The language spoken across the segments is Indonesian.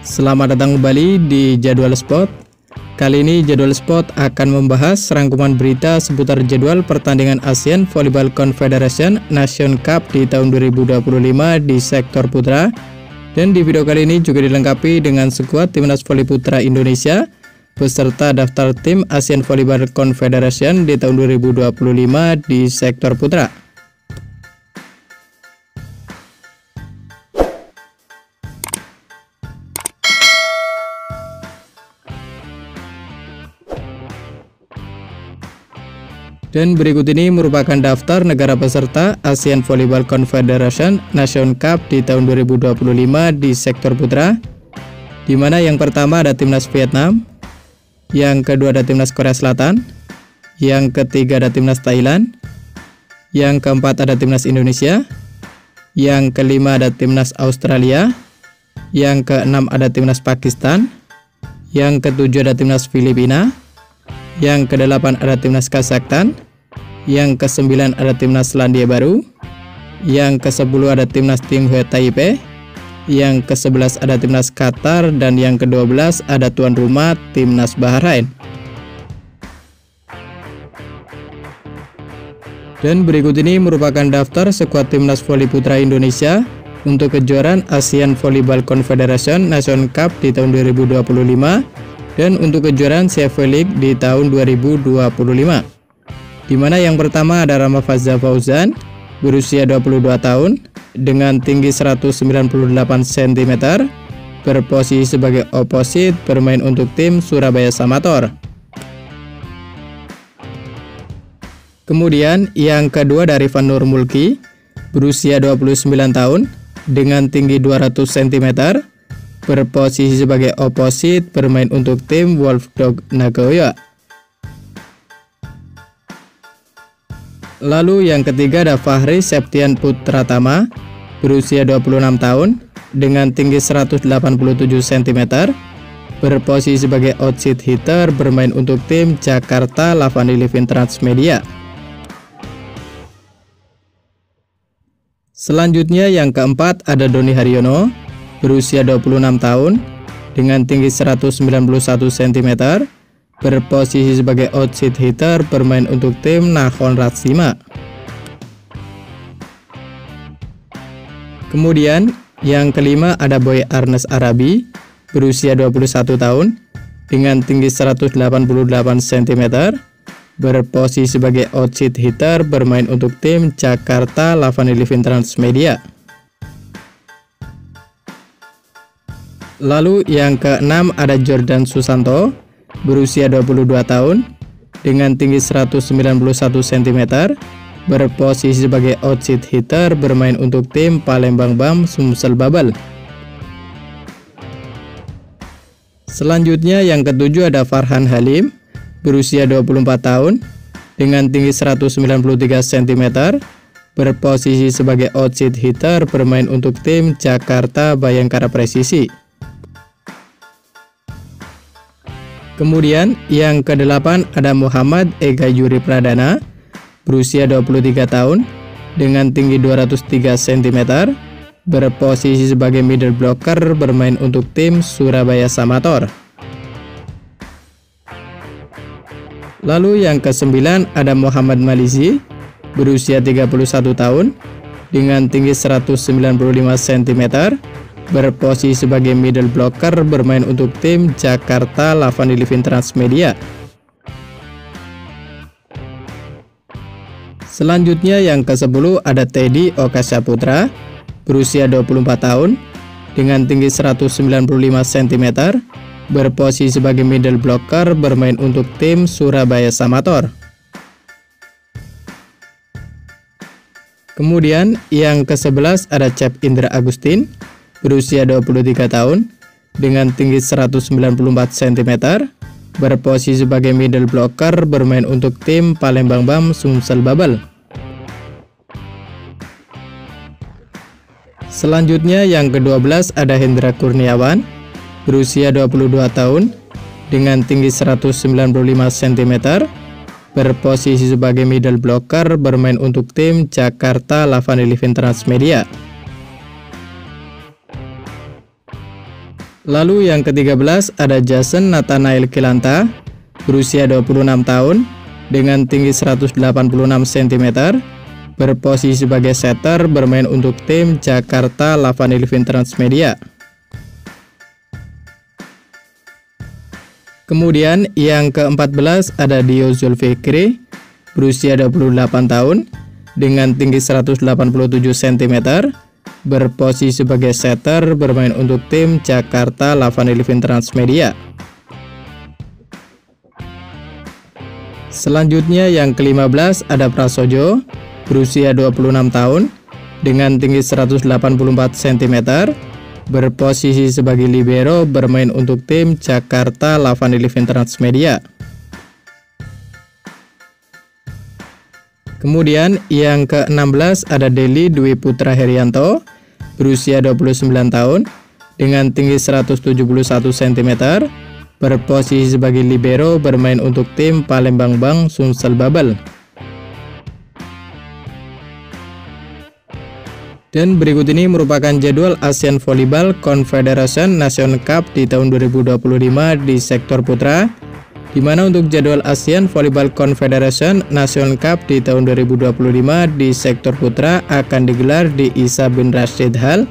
Selamat datang kembali di Jadwal Sport. Kali ini Jadwal Sport akan membahas rangkuman berita seputar jadwal pertandingan ASEAN Volleyball Confederation Nation Cup di tahun 2025 di sektor putra. Dan di video kali ini juga dilengkapi dengan skuad Timnas Voli Putra Indonesia beserta daftar tim ASEAN Volleyball Confederation di tahun 2025 di sektor putra. Dan berikut ini merupakan daftar negara peserta ASEAN Volleyball Confederation Nation Cup di tahun 2025 di sektor putra, di mana yang pertama ada Timnas Vietnam, yang kedua ada Timnas Korea Selatan, yang ketiga ada Timnas Thailand, yang keempat ada Timnas Indonesia, yang kelima ada Timnas Australia, yang keenam ada Timnas Pakistan, yang ketujuh ada Timnas Filipina, yang kedelapan ada Timnas Kazakhstan, yang ke-9 ada Timnas Selandia Baru, yang ke-10 ada Timnas Tsinghua Taipei, yang ke-11 ada Timnas Qatar, dan yang ke-12 ada tuan rumah Timnas Bahrain. Dan berikut ini merupakan daftar skuad Timnas Voli Putra Indonesia untuk kejuaraan ASEAN Volleyball Confederation Nation Cup di tahun 2025 dan untuk kejuaraan CFV League di tahun 2025. Di mana yang pertama ada Rama Fazza Fauzan, berusia 22 tahun, dengan tinggi 198 cm, berposisi sebagai oposit, bermain untuk tim Surabaya Samator. Kemudian yang kedua dari Van Nur Mulki, berusia 29 tahun, dengan tinggi 200 cm, berposisi sebagai oposit, bermain untuk tim Wolfdog Nagoya. Lalu yang ketiga ada Fahri Septian Putratama, berusia 26 tahun, dengan tinggi 187 cm, berposisi sebagai outside hitter, bermain untuk tim Jakarta Lavani Living Transmedia. Selanjutnya yang keempat ada Doni Haryono, berusia 26 tahun, dengan tinggi 191 cm, berposisi sebagai outside hitter, bermain untuk tim Nakhon Ratchasima. Kemudian yang kelima ada Boy Arnes Arabi, berusia 21 tahun, dengan tinggi 188 cm, berposisi sebagai outside hitter, bermain untuk tim Jakarta Lavani Living Transmedia. Lalu yang keenam ada Jordan Susanto, berusia 22 tahun, dengan tinggi 191 cm, berposisi sebagai outside hitter, bermain untuk tim Palembang BAM Sumsel Babel. Selanjutnya yang ketujuh ada Farhan Halim, berusia 24 tahun, dengan tinggi 193 cm, berposisi sebagai outside hitter, bermain untuk tim Jakarta Bayangkara Presisi. Kemudian yang kedelapan ada Muhammad Ega Yuri Pradana, berusia 23 tahun, dengan tinggi 203 cm, berposisi sebagai middle blocker, bermain untuk tim Surabaya Samator. Lalu yang ke-9 ada Muhammad Malizi, berusia 31 tahun, dengan tinggi 195 cm, berposisi sebagai middle blocker, bermain untuk tim Jakarta Lavani Living Transmedia. Selanjutnya yang ke-10 ada Teddy Okasha Putra, berusia 24 tahun, dengan tinggi 195 cm, berposisi sebagai middle blocker, bermain untuk tim Surabaya Samator. Kemudian yang ke-11 ada Cep Indra Agustin, berusia 23 tahun, dengan tinggi 194 cm, berposisi sebagai middle blocker, bermain untuk tim Palembang BAM Sumsel Babel. Selanjutnya yang ke-12 ada Hendra Kurniawan, berusia 22 tahun, dengan tinggi 195 cm, berposisi sebagai middle blocker, bermain untuk tim Jakarta Lavani Living Transmedia. Lalu yang ke-13 ada Jason Nathanael Kilanta, berusia 26 tahun, dengan tinggi 186 cm, berposisi sebagai setter, bermain untuk tim Jakarta Lavani Living Transmedia. Kemudian yang ke-14 ada Dio Zulfikri, berusia 28 tahun, dengan tinggi 187 cm, berposisi sebagai setter, bermain untuk tim Jakarta Lavani Living Transmedia. Selanjutnya yang ke-15 ada Prasojo, berusia 26 tahun, dengan tinggi 184 cm, berposisi sebagai libero, bermain untuk tim Jakarta Lavani Living Transmedia. Kemudian yang ke-16 ada Deli Dwi Putra Herianto, berusia 29 tahun, dengan tinggi 171 cm, berposisi sebagai libero, bermain untuk tim Palembang Bang Sumsel Babel. Dan berikut ini merupakan jadwal ASEAN Volleyball Confederation Nation Cup di tahun 2025 di sektor putra, di mana untuk jadwal ASEAN Volleyball Confederation Nation Cup di tahun 2025 di sektor putra akan digelar di Isa bin Rashid Hall,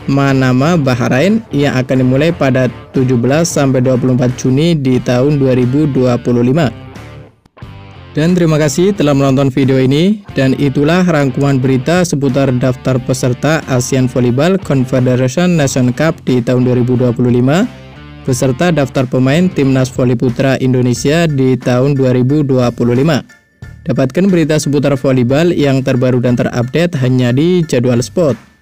Manama, Bahrain, yang akan dimulai pada 17-24 Juni di tahun 2025. Dan terima kasih telah menonton video ini, dan itulah rangkuman berita seputar daftar peserta ASEAN Volleyball Confederation Nation Cup di tahun 2025 beserta daftar pemain Timnas Voli Putra Indonesia di tahun 2025. Dapatkan berita seputar volleyball yang terbaru dan terupdate hanya di Jadwal Sport.